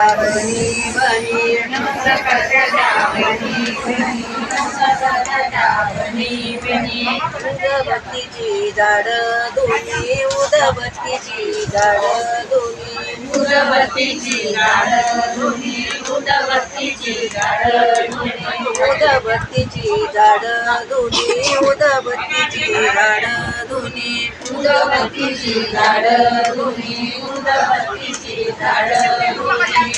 बनी बनी उदबत्तीची झाड दोन्ही उदबत्तीची झाड दोन्ही उदबत्तीची झाड दोन्ही उदबत्तीची झाड उदबत्तीची झाड दोन्ही उदबत्तीची झाड दोन्ही उदबत्तीची झाड दोन्ही उदबत्तीची झाड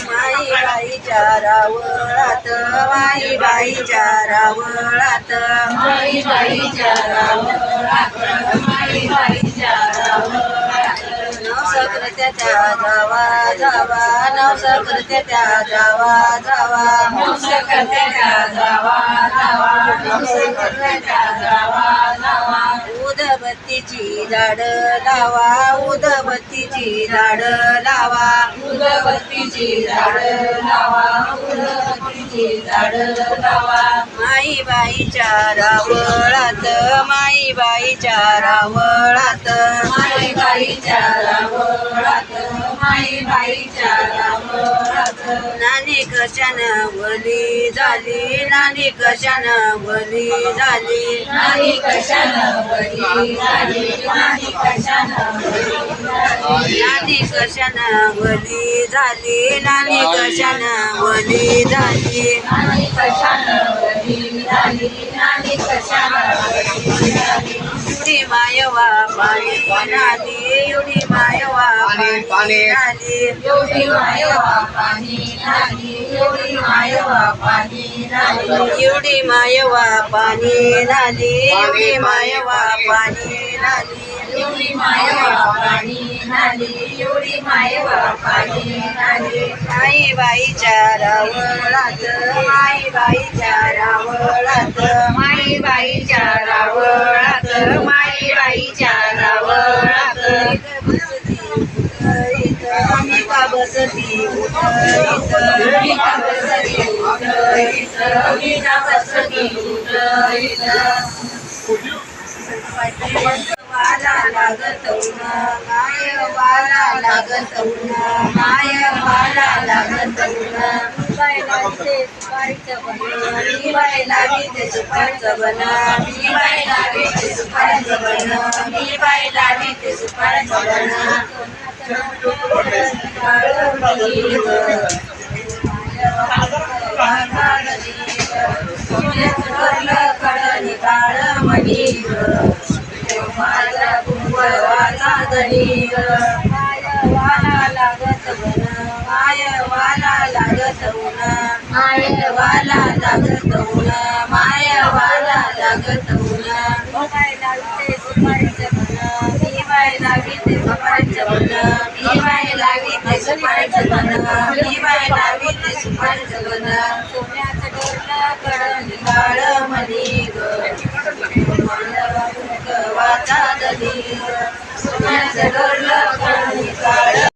माई बाईच्या रावळात माई बाईच्या रावळात माई बाईच्या रावळात माई बाईच्या रावळात नवसकृत्याच्या जावा जावा नवसकृत्याच्या जावा जावा नवसकृत्याच्या जावा जावा नवसकृत्याच्या जावा जावा उदबत्तीची झाड लावा उदबत्तीची झाड लावा उदबत्तीची झाड लावा उदबत्तीची झाड लावा माई बाईच्या रावळात माई बाईच्या रावळात माई बाईच्या रावळात माई बाईच्या रावळात नानी कशान वली झाली नानी कशान वली झाली नानी कशानं बली झाली नानी कशानं बली झाली नानी कशान वली झाली नानी कशान वली झाली नानी कशानं बली झाली नानी कशानं बली झाली एवढी मायवा पाणी नाली एवढी मायवा पाणी नाली एवढी मायवा पाणी नाली एवढी मायवा पाणी नाली एवढी मायवा पाणी नाली एवढी मायवा पाणी नाली एवढी मायवा पाणी नाली एवढी मायवा पाणी नाली माई बाईच्या रावळात माई बाईच्या रावळात माई बाईच्या रावळात माई बाईच्या रावळात अंबिका बसती मीरा बसती उठईत मीरा बसती उठईत वाला लागत उन्हा माय वाला लागत उन्हा माय वाला लागत उन्हा बाय लागते सुपारीचं बना मी बाय लागते सुपारीचं बना मी बाय लागते सुपारीचं बना मी बाय लागते सुपारीचं बना कडणी काळ मणी माझा कुंभवाचा दणी मायवाला लागत उन्हा मायवाला लागत उन्हा मायवाला लागत उन्हा मायवाला लागत उन्हा बाय लागते सुपारीचं बना मी बाय लागते सुपारीचं बना मी बाय लागते सुपारीचं बना मी बाय लागते सुपारीचं बना सोन्याचं डोरलं कडणी काळ मणी